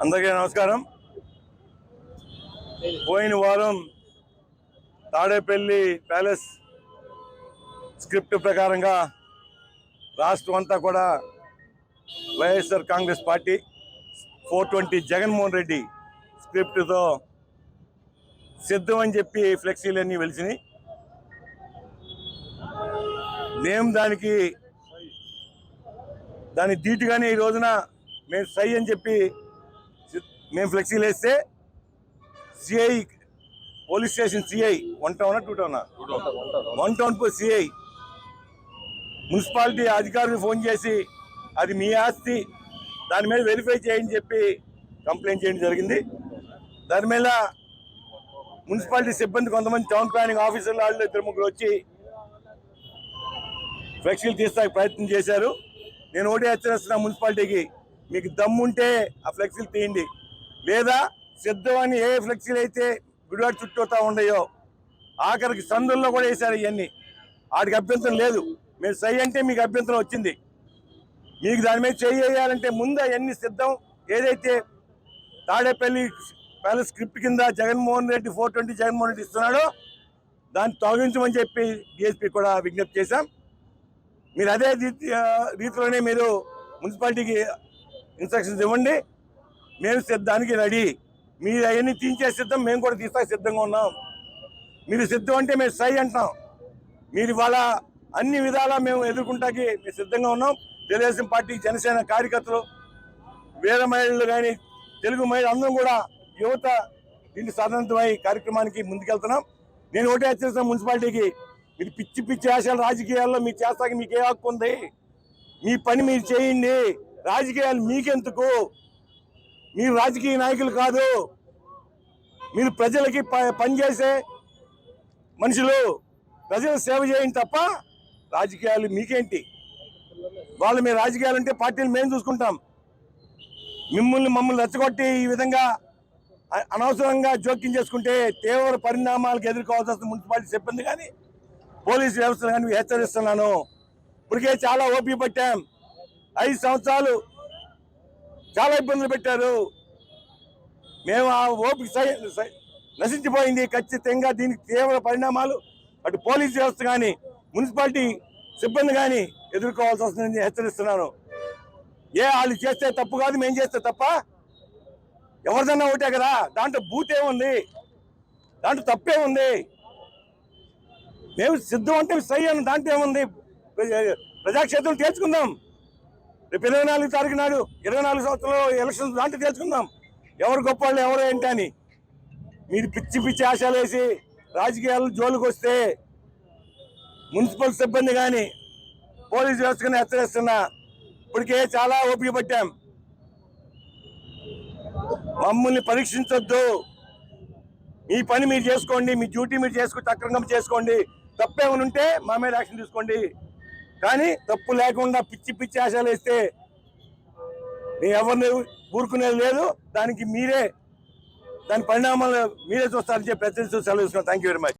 అందరికీ నమస్కారం. పోయిన వారం తాడేపల్లి ప్యాలెస్ స్క్రిప్ట్ ప్రకారంగా రాష్ట్రం అంతా కూడా వైఎస్ఆర్ కాంగ్రెస్ పార్టీ 420 జగన్మోహన్ రెడ్డి స్క్రిప్ట్తో సిద్ధం అని చెప్పి ఫ్లెక్సీలన్నీ వెలిసినాయి. మేము దాని ధీటుగానే ఈ రోజున మేము సై అని చెప్పి మేము ఫ్లెక్సీలు వేస్తే CI police station CI 1 టౌనా 2 టౌనా 1 town CI municipality అధికారులు ఫోన్ చేసి అది మీ ఆస్తి, దాని మీద వెరిఫై చేయని చెప్పి కంప్లైంట్ చేయడం జరిగింది. దాని మీద మున్సిపాలిటీ సిబ్బంది కొంతమంది టౌన్ ప్లానింగ్ ఆఫీసర్లు వాళ్ళు 2-3 వచ్చి ఫ్లెక్సీలు తీస్తానికి ప్రయత్నం చేశారు. నేను ఒకటే హెచ్చరిస్తున్నా మున్సిపాలిటీకి, మీకు దమ్ముంటే ఆ ఫ్లెక్సీలు తీయండి, లేదా సిద్ధమని ఏ ఫ్లెక్సీలు అయితే గుడివాడ చుట్టూతా ఉన్నాయో ఆఖరికి సందుల్లో కూడా వేశారు. ఇవన్నీ వాడికి అభ్యంతరం లేదు. మీరు సై అంటే మీకు అభ్యంతరం వచ్చింది. మీకు దాని మీద చేయాలంటే ముందు అవన్నీ సిద్ధం. ఏదైతే తాడేపల్లి ప్యాలెస్ స్క్రిప్ట్ కింద జగన్మోహన్ రెడ్డి 420 జగన్మోహన్ రెడ్డి ఇస్తున్నాడో దాన్ని తొలగించమని చెప్పి డిఎస్పీ కూడా విజ్ఞప్తి చేశాం. మీరు అదే రీతిలోనే మీరు మున్సిపాలిటీకి ఇన్స్ట్రక్షన్స్ ఇవ్వండి. మేము సిద్ధానికి రెడీ. మీరు అవన్నీ తీయించే సిద్ధం, మేము కూడా తీస్తాకి సిద్ధంగా ఉన్నాం. మీరు సిద్ధం అంటే మేము సై అంటాం. మీరు ఇవాళ అన్ని విధాలా మేము ఎదుర్కొంటాకి మేము సిద్ధంగా ఉన్నాం. తెలుగుదేశం పార్టీ, జనసేన కార్యకర్తలు, వేరే మహిళలు కానీ తెలుగు మహిళలు అందరం కూడా యువత దీన్ని సాధనంతమై కార్యక్రమానికి ముందుకెళ్తున్నాం. నేను ఒకటే హెచ్చరిస్తాను మున్సిపాలిటీకి, మీరు పిచ్చి పిచ్చి ఆశలు రాజకీయాల్లో మీరు చేస్తాక మీకే హక్కు ఉంది. మీ పని మీరు చేయండి. రాజకీయాలు మీకెందుకు? మీరు రాజకీయ నాయకులు కాదు, మీరు ప్రజలకి పనిచేసే మనుషులు. ప్రజలు సేవ చేయండి తప్ప రాజకీయాలు మీకేంటి? వాళ్ళు మీ రాజకీయాలు అంటే పార్టీలు మేము చూసుకుంటాం. మమ్మల్ని రెచ్చగొట్టి ఈ విధంగా అనవసరంగా జోక్యం చేసుకుంటే తీవ్ర పరిణామాలకు ఎదుర్కోవాల్సి వస్తుంది మున్సిపాలిటీ సిబ్బంది కానీ పోలీసు వ్యవస్థలు కానీ హెచ్చరిస్తున్నాను. ఇప్పటికే చాలా ఓపిక పట్టాం. 5 సంవత్సరాలు చాలా ఇబ్బందులు పెట్టారు. మేము ఆ ఓపిక నశించిపోయింది. ఖచ్చితంగా దీనికి తీవ్ర పరిణామాలు అటు పోలీసు వ్యవస్థ కానీ మున్సిపాలిటీ సిబ్బంది కానీ ఎదుర్కోవాల్సి వస్తుందని హెచ్చరిస్తున్నాను. వాళ్ళు చేస్తే తప్పు కాదు, మేము చేస్తే తప్ప? ఎవరిదన్నా ఒకటే కదా. దాంట్లో బూత్ ఏముంది? దాంట్లో తప్పే ఉంది. మేము సిద్ధం అంటే సై అని దాంట్లో ఏముంది? ప్రజాక్షేత్రం తేల్చుకుందాం. రేపు 24 తారీఖు నాడు 24 సంవత్సరాలు ఎలక్షన్స్ దాంట్లో తేల్చుకుందాం ఎవరు గొప్ప వాళ్ళు ఎవరు ఏంటని. మీరు పిచ్చి పిచ్చి ఆశలు వేసి రాజకీయాలు జోలికి వస్తే మున్సిపల్ సిబ్బంది కానీ పోలీసు వ్యవస్థ కానీ హెచ్చరిస్తున్నా. ఇప్పటికే చాలా ఓపిక పట్టాం. మమ్మల్ని పరీక్షించొద్దు. మీ పని మీరు చేసుకోండి, మీ డ్యూటీ మీరు చేసుకుని సక్రమంగా చేసుకోండి. తప్పేమైనా ఉంటే మా మీద యాక్షన్ తీసుకోండి. కానీ తప్పు లేకుండా పిచ్చి పిచ్చి ఆశలు వేస్తే నేను ఎవరిని ఊరుకునేది లేదు. దానికి దాని పరిణామాలు మీరే చూస్తారని చెప్పి సెలవు ఇస్తున్నాను. Thank you very much.